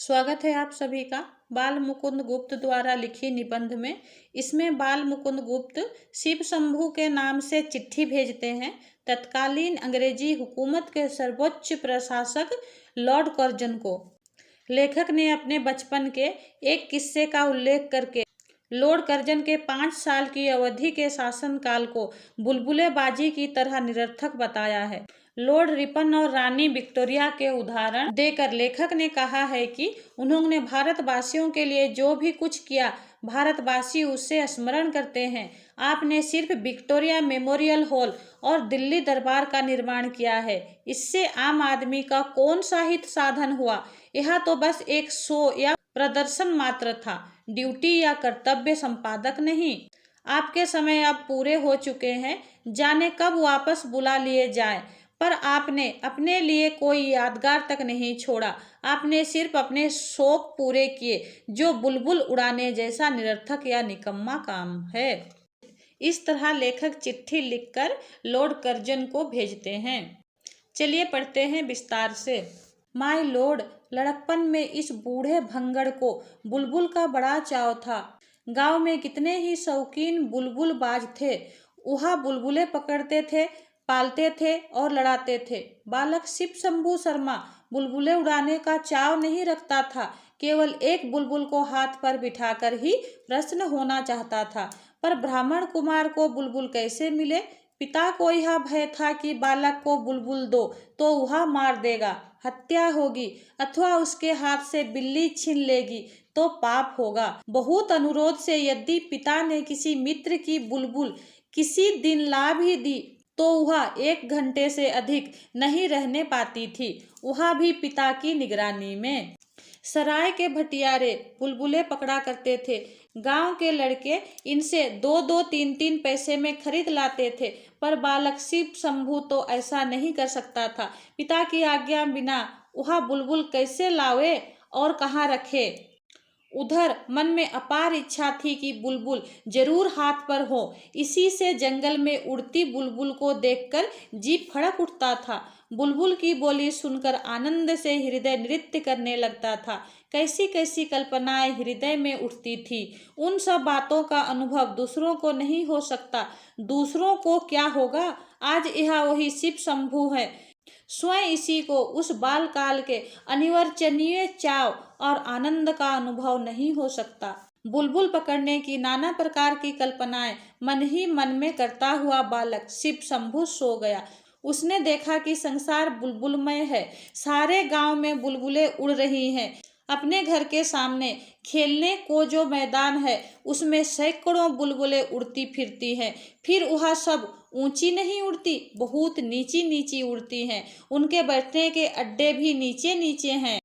स्वागत है आप सभी का बाल मुकुंद गुप्त द्वारा लिखी निबंध में। इसमें बाल मुकुंद गुप्त शिव शंभू के नाम से चिट्ठी भेजते हैं तत्कालीन अंग्रेजी हुकूमत के सर्वोच्च प्रशासक लॉर्ड कर्जन को। लेखक ने अपने बचपन के एक किस्से का उल्लेख करके लॉर्ड कर्जन के 5 साल की अवधि के शासनकाल को बुलबुलेबाजी की तरह निरर्थक बताया है। लॉर्ड रिपन और रानी विक्टोरिया के उदाहरण देकर लेखक ने कहा है कि उन्होंने भारतवासियों के लिए जो भी कुछ किया, भारतवासी उससे स्मरण करते हैं। आपने सिर्फ विक्टोरिया मेमोरियल हॉल और दिल्ली दरबार का निर्माण किया है, इससे आम आदमी का कौन सा हित साधन हुआ? यह तो बस एक शो या प्रदर्शन मात्र था, ड्यूटी या कर्तव्य संपादक नहीं। आपके समय अब पूरे हो चुके हैं, जाने कब वापस बुला लिए जाए, पर आपने अपने लिए कोई यादगार तक नहीं छोड़ा। आपने सिर्फ अपने शौक पूरे किए, जो बुलबुल उड़ाने जैसा निरर्थक या निकम्मा काम है। इस तरह लेखक चिट्ठी लिखकर लॉर्ड कर्जन को भेजते हैं। चलिए पढ़ते हैं विस्तार से। माय लॉर्ड, लड़कपन में इस बूढ़े भंगड़ को बुलबुल का बड़ा चाव था। गांव में कितने ही शौकीन बुलबुल बाज थे। वह बुलबुलें पकड़ते थे, पालते थे और लड़ाते थे। बालक शिव शंभू शर्मा बुलबुलें उड़ाने का चाव नहीं रखता था, केवल एक बुलबुल को हाथ पर बिठाकर ही प्रसन्न होना चाहता था। पर ब्राह्मण कुमार को बुलबुल कैसे मिले? पिता को यह भय था कि बालक को बुलबुल दो तो वह मार देगा, हत्या होगी, अथवा उसके हाथ से बिल्ली छीन लेगी तो पाप होगा। बहुत अनुरोध से यदि पिता ने किसी मित्र की बुलबुल किसी दिन ला भी दी तो वह 1 घंटे से अधिक नहीं रहने पाती थी, वह भी पिता की निगरानी में। सराय के भटियारे बुलबुलें पकड़ा करते थे। गांव के लड़के इनसे 2-2, 3-3 पैसे में खरीद लाते थे, पर बालक शिव शंभू तो ऐसा नहीं कर सकता था। पिता की आज्ञा बिना वह बुलबुल कैसे लावे और कहाँ रखे? उधर मन में अपार इच्छा थी कि बुलबुल जरूर हाथ पर हो। इसी से जंगल में उड़ती बुलबुल को देखकर जी फड़क उठता था। बुलबुल की बोली सुनकर आनंद से हृदय नृत्य करने लगता था। कैसी कैसी कल्पनाएं हृदय में उठती थी। उन सब बातों का अनुभव दूसरों को नहीं हो सकता। दूसरों को क्या होगा? आज यह वही शिव शंभू है। स्वयं इसी को उस बाल काल के अनिवर्चनीय चाव और आनंद का अनुभव नहीं हो सकता। बुलबुल पकड़ने की नाना प्रकार की कल्पनाएं मन ही मन में करता हुआ बालक शिव शंभू सो गया। उसने देखा कि संसार बुलबुलमय है। सारे गांव में बुलबुलें उड़ रही हैं। अपने घर के सामने खेलने को जो मैदान है, उसमें सैकड़ों बुलबुलें उड़ती फिरती हैं। फिर वह सब ऊंची नहीं उड़ती, बहुत नीची नीची उड़ती हैं। उनके बैठने के अड्डे भी नीचे नीचे हैं।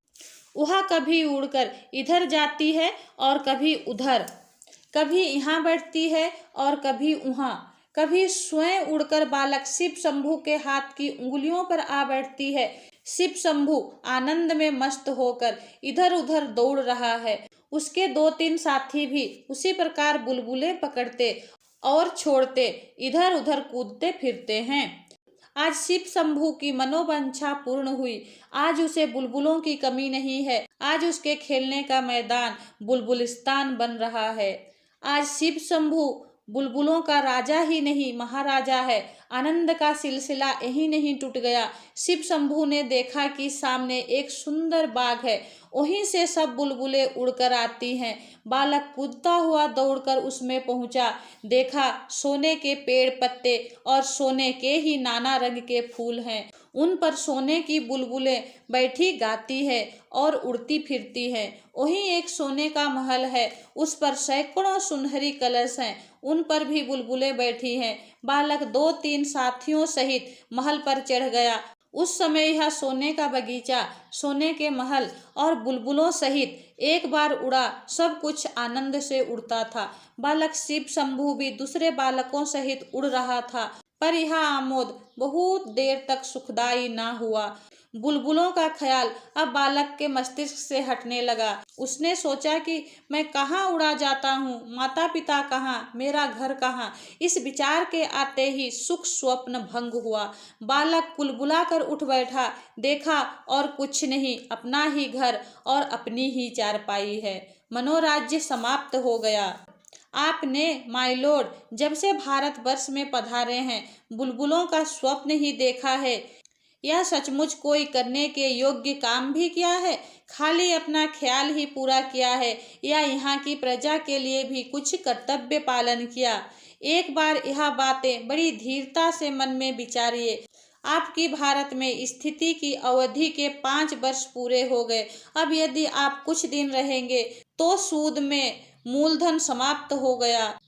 वह कभी उड़कर इधर जाती है और कभी उधर, कभी यहाँ बैठती है और कभी वहाँ। कभी स्वयं उड़कर बालक शिव शंभू के हाथ की उंगलियों पर आ बैठती है। शिव शंभू आनंद में मस्त होकर इधर उधर दौड़ रहा है। उसके 2-3 साथी भी उसी प्रकार बुलबुलें पकड़ते और छोड़ते इधर उधर कूदते फिरते हैं। आज शिव शंभू की मनोवांछा पूर्ण हुई। आज उसे बुलबुलों की कमी नहीं है। आज उसके खेलने का मैदान बुलबुलिस्तान बन रहा है। आज शिव शंभू बुलबुलों का राजा ही नहीं, महाराजा है। आनंद का सिलसिला यहीं नहीं टूट गया। शिव शंभू ने देखा कि सामने एक सुंदर बाग है, वहीं से सब बुलबुलें उड़कर आती हैं। बालक कूदता हुआ दौड़कर उसमें पहुंचा। देखा सोने के पेड़ पत्ते और सोने के ही नाना रंग के फूल हैं। उन पर सोने की बुलबुलें बैठी गाती है और उड़ती फिरती हैं। वहीं एक सोने का महल है, उस पर सैकड़ों सुनहरी कलश हैं, उन पर भी बुलबुलें बैठी हैं। बालक 2-3 साथियों सहित महल पर चढ़ गया। उस समय यह सोने का बगीचा, सोने के महल और बुलबुलों सहित एक बार उड़ा। सब कुछ आनंद से उड़ता था। बालक शिव शंभू भी दूसरे बालकों सहित उड़ रहा था, पर यह आमोद बहुत देर तक सुखदायी ना हुआ। बुलबुलों का ख्याल अब बालक के मस्तिष्क से हटने लगा। उसने सोचा कि मैं कहाँ उड़ा जाता हूँ, माता पिता कहाँ, मेरा घर कहाँ। इस विचार के आते ही सुख स्वप्न भंग हुआ। बालक कुलबुला कर उठ बैठा, देखा और कुछ नहीं, अपना ही घर और अपनी ही चारपाई है। मनोराज्य समाप्त हो गया। आपने माय लॉर्ड जब से भारतवर्ष में पधारे हैं बुलबुलों का स्वप्न ही देखा है। यह सचमुच कोई करने के योग्य काम भी किया है, खाली अपना ख्याल ही पूरा किया है, या यहाँ की प्रजा के लिए भी कुछ कर्तव्य पालन किया? एक बार यह बातें बड़ी धीरता से मन में विचारिए। आपकी भारत में स्थिति की अवधि के 5 वर्ष पूरे हो गए। अब यदि आप कुछ दिन रहेंगे तो सूद में मूलधन समाप्त हो गया।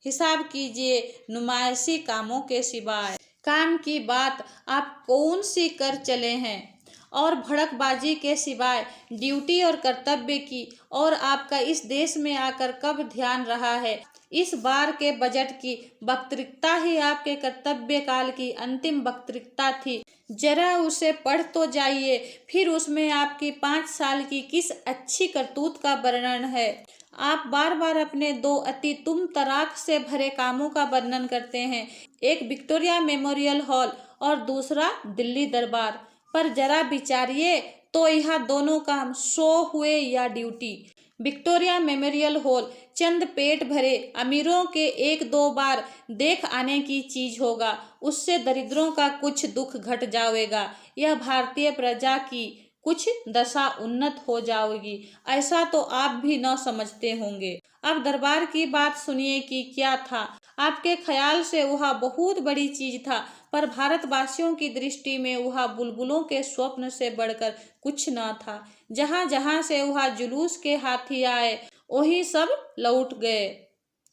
हिसाब कीजिए, नुमाइशी कामों के सिवाय काम की बात आप कौन सी कर चले हैं, और भड़कबाजी के सिवाय ड्यूटी और कर्तव्य की और आपका इस देश में आकर कब ध्यान रहा है? इस बार के बजट की वक्तृता ही आपके कर्तव्य काल की अंतिम वक्तृता थी। जरा उसे पढ़ तो जाइए, फिर उसमें आपकी 5 साल की किस अच्छी करतूत का वर्णन है। आप बार बार अपने 2 अति तुम तराक से भरे कामों का वर्णन करते हैं, एक विक्टोरिया मेमोरियल हॉल और दूसरा दिल्ली दरबार। पर जरा विचारिए तो यह दोनों काम शो हुए या ड्यूटी? विक्टोरिया मेमोरियल हॉल चंद पेट भरे अमीरों के 1-2 बार देख आने की चीज होगा, उससे दरिद्रों का कुछ दुख घट जाएगा, यह भारतीय प्रजा की कुछ दशा उन्नत हो जाएगी। ऐसा तो आप भी न समझते होंगे। अब दरबार की बात सुनिए कि क्या था। आपके ख्याल से वह बहुत बड़ी चीज था, पर भारतवासियों की दृष्टि में वह बुलबुलों के स्वप्न से बढ़कर कुछ न था। जहाँ जहाँ से वह जुलूस के हाथी आए वही सब लौट गए।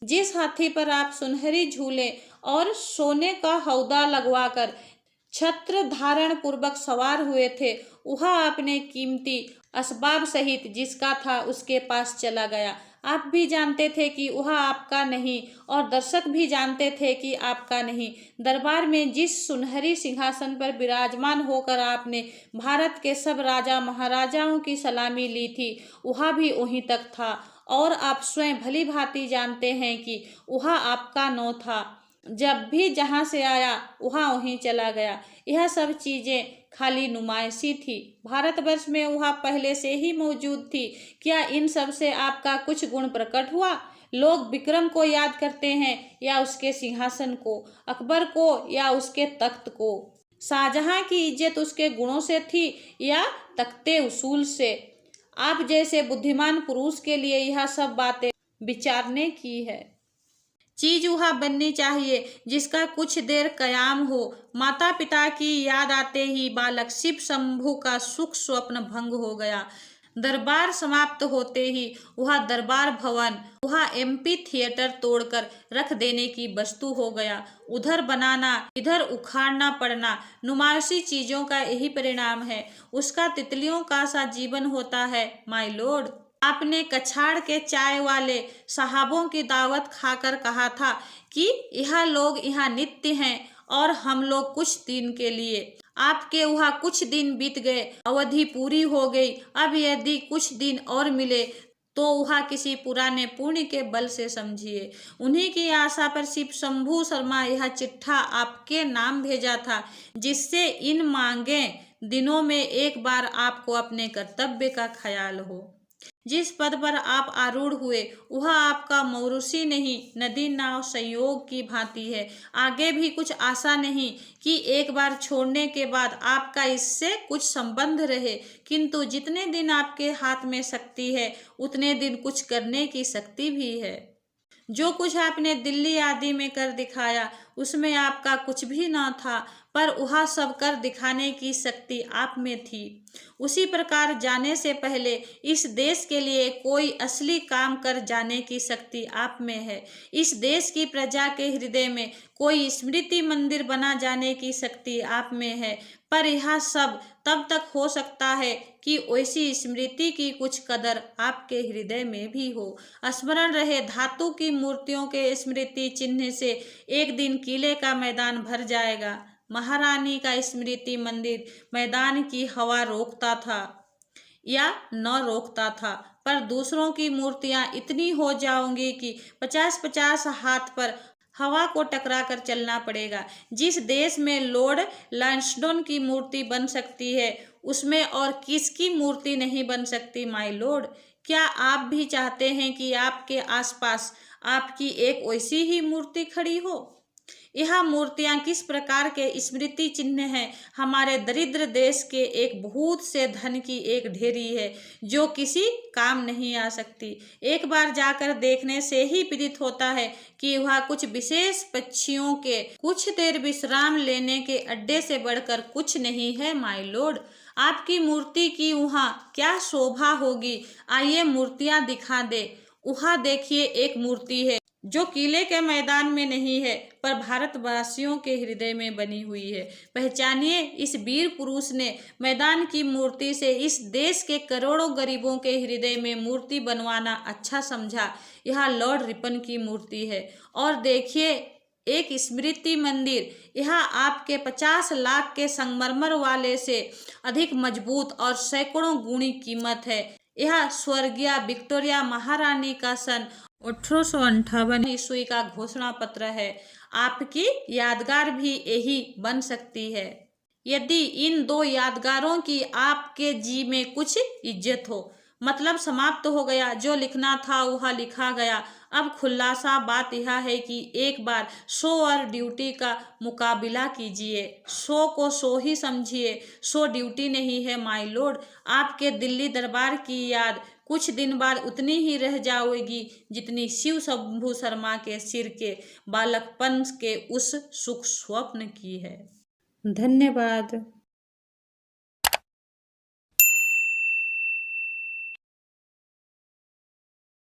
जिस हाथी पर आप सुनहरी झूले और सोने का हौदा लगवाकर छत्र धारण पूर्वक सवार हुए थे, वह अपने कीमती असबाब सहित जिसका था उसके पास चला गया। आप भी जानते थे कि वह आपका नहीं, और दर्शक भी जानते थे कि आपका नहीं। दरबार में जिस सुनहरी सिंहासन पर विराजमान होकर आपने भारत के सब राजा महाराजाओं की सलामी ली थी, वह भी वहीं तक था, और आप स्वयं भली भांति जानते हैं कि वह आपका न था। जब भी जहाँ से आया वहाँ वहीं चला गया। यह सब चीजें खाली नुमाइशी थी। भारतवर्ष में वह पहले से ही मौजूद थी। क्या इन सब से आपका कुछ गुण प्रकट हुआ? लोग विक्रम को याद करते हैं या उसके सिंहासन को, अकबर को या उसके तख्त को? शाहजहां की इज्जत उसके गुणों से थी या तख्ते उसूल से? आप जैसे बुद्धिमान पुरुष के लिए यह सब बातें विचारने की है। चीज वह बननी चाहिए जिसका कुछ देर कयाम हो। माता पिता की याद आते ही बालक शिव शंभू का सुख स्वप्न भंग हो गया। दरबार समाप्त होते ही वह दरबार भवन, वह एमपी थिएटर तोड़कर रख देने की वस्तु हो गया। उधर बनाना, इधर उखाड़ना पड़ना, नुमाइशी चीजों का यही परिणाम है। उसका तितलियों का सा जीवन होता है माय लॉर्ड। आपने कछाड़ के चाय वाले साहबों की दावत खाकर कहा था कि यह लोग यहाँ नित्य हैं और हम लोग कुछ दिन के लिए। आपके वहाँ कुछ दिन बीत गए, अवधि पूरी हो गई। अब यदि कुछ दिन और मिले तो वहाँ किसी पुराने पुण्य के बल से समझिए। उन्हीं की आशा पर शिव शंभू शर्मा यह चिट्ठा आपके नाम भेजा था, जिससे इन मांगे दिनों में एक बार आपको अपने कर्तव्य का ख्याल हो। जिस पद पर आप आरूढ़ हुए वह आपका मौरूसी नहीं, नदी नाव संयोग की भांति है। आगे भी कुछ आशा नहीं कि एक बार छोड़ने के बाद आपका इससे कुछ संबंध रहे, किंतु जितने दिन आपके हाथ में शक्ति है उतने दिन कुछ करने की शक्ति भी है। जो कुछ आपने दिल्ली आदि में कर दिखाया उसमें आपका कुछ भी न था, पर वह सब कर दिखाने की शक्ति आप में थी। उसी प्रकार जाने से पहले इस देश के लिए कोई असली काम कर जाने की शक्ति आप में है। इस देश की प्रजा के हृदय में कोई स्मृति मंदिर बना जाने की शक्ति आप में है। पर यह सब तब तक हो सकता है कि वैसी स्मृति की कुछ कदर आपके हृदय में भी हो। स्मरण रहे, धातु की मूर्तियों के स्मृति चिन्ह से एक दिन किले का मैदान भर जाएगा। महारानी का स्मृति मंदिर मैदान की हवा रोकता था या न रोकता था, पर दूसरों की मूर्तियां इतनी हो जाओगी कि 50-50 हाथ पर हवा को टकरा कर चलना पड़ेगा। जिस देश में लॉर्ड लैंसडौन की मूर्ति बन सकती है, उसमें और किसकी मूर्ति नहीं बन सकती माय लॉर्ड। क्या आप भी चाहते हैं कि आपके आसपास आपकी एक वैसी ही मूर्ति खड़ी हो? यह मूर्तियां किस प्रकार के स्मृति चिन्ह हैं? हमारे दरिद्र देश के एक बहुत से धन की एक ढेरी है जो किसी काम नहीं आ सकती। एक बार जाकर देखने से ही प्रतीत होता है कि वह कुछ विशेष पक्षियों के कुछ देर विश्राम लेने के अड्डे से बढ़कर कुछ नहीं है माय लॉर्ड। आपकी मूर्ति की वहाँ क्या शोभा होगी। आइए मूर्तियां दिखा दे। वहाँ देखिए एक मूर्ति है जो किले के मैदान में नहीं है, पर भारतवासियों के हृदय में बनी हुई है। पहचानिए, इस वीर पुरुष ने मैदान की मूर्ति से इस देश के करोड़ों गरीबों के हृदय में मूर्ति बनवाना अच्छा समझा। यह लॉर्ड रिपन की मूर्ति है। और देखिए एक स्मृति मंदिर, यह आपके 50 लाख के संगमरमर वाले से अधिक मजबूत और सैकड़ों गुणी कीमत है। यह स्वर्गीय विक्टोरिया महारानी का सन 1858 ईस्वी का घोषणा पत्र है। आपकी यादगार भी यही बन सकती है, यदि इन दो यादगारों की आपके जी में कुछ इज्जत हो। मतलब समाप्त हो गया, जो लिखना था वह लिखा गया। अब खुलासा बात यह है कि एक बार शो और ड्यूटी का मुकाबला कीजिए। शो को शो ही समझिए, शो ड्यूटी नहीं है माय लॉर्ड। आपके दिल्ली दरबार की याद कुछ दिन बाद उतनी ही रह जाएगी जितनी शिव शंभू शर्मा के सिर के बालकपन के उस सुख स्वप्न की है। धन्यवाद।